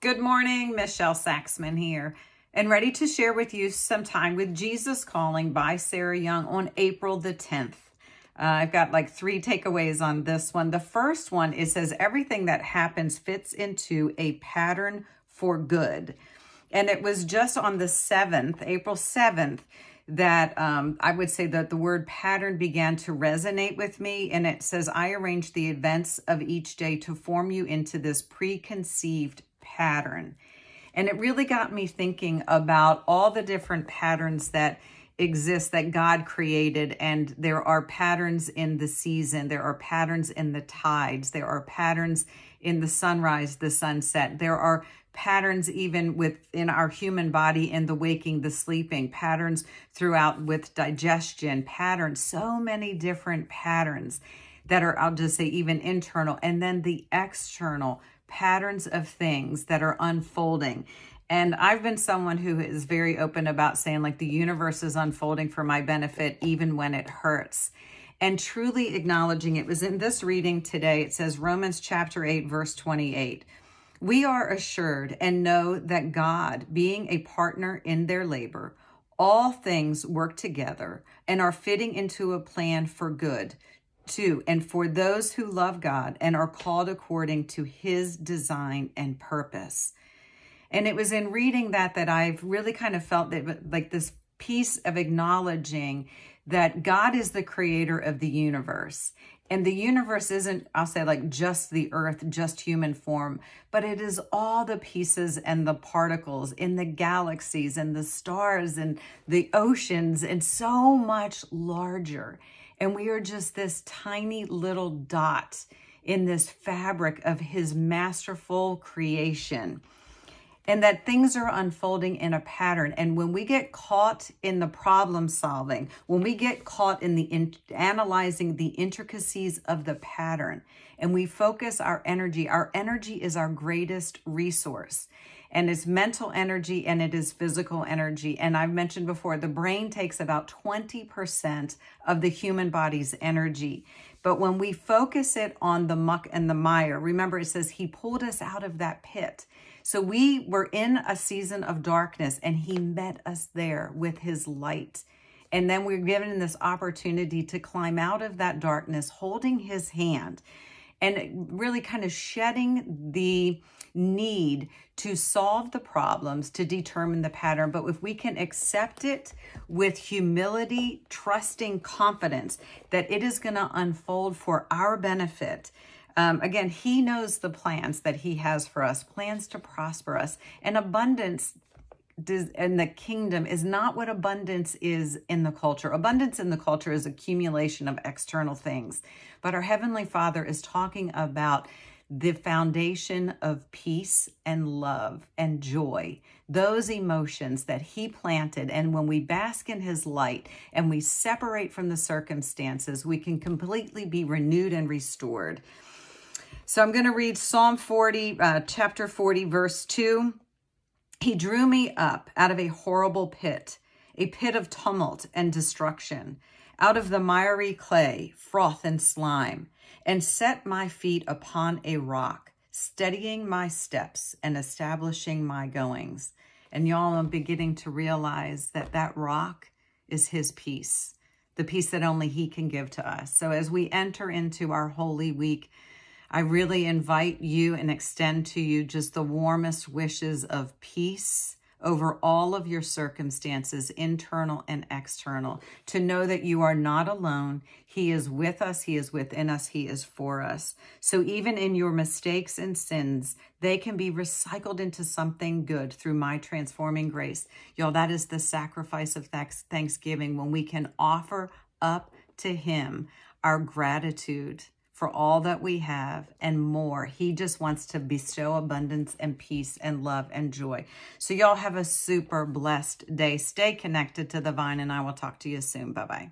Good morning, Michelle Saxman here, and ready to share with you some time with Jesus Calling by Sarah Young on April the 10th. I've got like 3 takeaways on this one. The first one, it says everything that happens fits into a pattern for good. And it was just on the 7th, April 7th, that I would say that the word pattern began to resonate with me. And it says, I arrange the events of each day to form you into this preconceived pattern. And it really got me thinking about all the different patterns that exist that God created. And there are patterns in the season. There are patterns in the tides. There are patterns in the sunrise, the sunset. There are patterns even within our human body in the waking, the sleeping, patterns throughout with digestion, patterns, so many different patterns that are, I'll just say, even internal. And then the external patterns of things that are unfolding. And I've been someone who is very open about saying, like, the universe is unfolding for my benefit, even when it hurts. And truly acknowledging it was in this reading today. It says Romans chapter 8, verse 28. We are assured and know that God, being a partner in their labor, all things work together and are fitting into a plan for good too, and for those who love God and are called according to his design and purpose. And it was in reading that I've really kind of felt that, like, this piece of acknowledging that God is the creator of the universe. And the universe isn't, I'll say, like, just the earth, just human form, but it is all the pieces and the particles in the galaxies and the stars and the oceans and so much larger. And we are just this tiny little dot in this fabric of his masterful creation. And that things are unfolding in a pattern. And when we get caught in the problem solving, when we get caught in the analyzing the intricacies of the pattern, and we focus our energy is our greatest resource. And it's mental energy and it is physical energy. And I've mentioned before, the brain takes about 20% of the human body's energy. But when we focus it on the muck and the mire, remember it says he pulled us out of that pit. So we were in a season of darkness and he met us there with his light. And then we're given this opportunity to climb out of that darkness, holding his hand and really kind of shedding the need to solve the problems, to determine the pattern. But if we can accept it with humility, trusting confidence that it is going to unfold for our benefit. Again, he knows the plans that he has for us, plans to prosper us. And abundance in the kingdom is not what abundance is in the culture. Abundance in the culture is accumulation of external things. But our Heavenly Father is talking about the foundation of peace and love and joy, those emotions that he planted. And when we bask in his light and we separate from the circumstances, we can completely be renewed and restored. So I'm going to read Psalm 40, chapter 40, verse 2. He drew me up out of a horrible pit, a pit of tumult and destruction, out of the miry clay, froth and slime, and set my feet upon a rock, steadying my steps and establishing my goings. And y'all, I'm beginning to realize that that rock is his peace, the peace that only he can give to us. So as we enter into our Holy Week, I really invite you and extend to you just the warmest wishes of peace over all of your circumstances, internal and external, to know that you are not alone. He is with us. He is within us. He is for us. So even in your mistakes and sins, they can be recycled into something good through my transforming grace. Y'all, that is the sacrifice of Thanksgiving, when we can offer up to him our gratitude for all that we have and more. He just wants to bestow abundance and peace and love and joy. So y'all have a super blessed day. Stay connected to the vine, and I will talk to you soon. Bye-bye.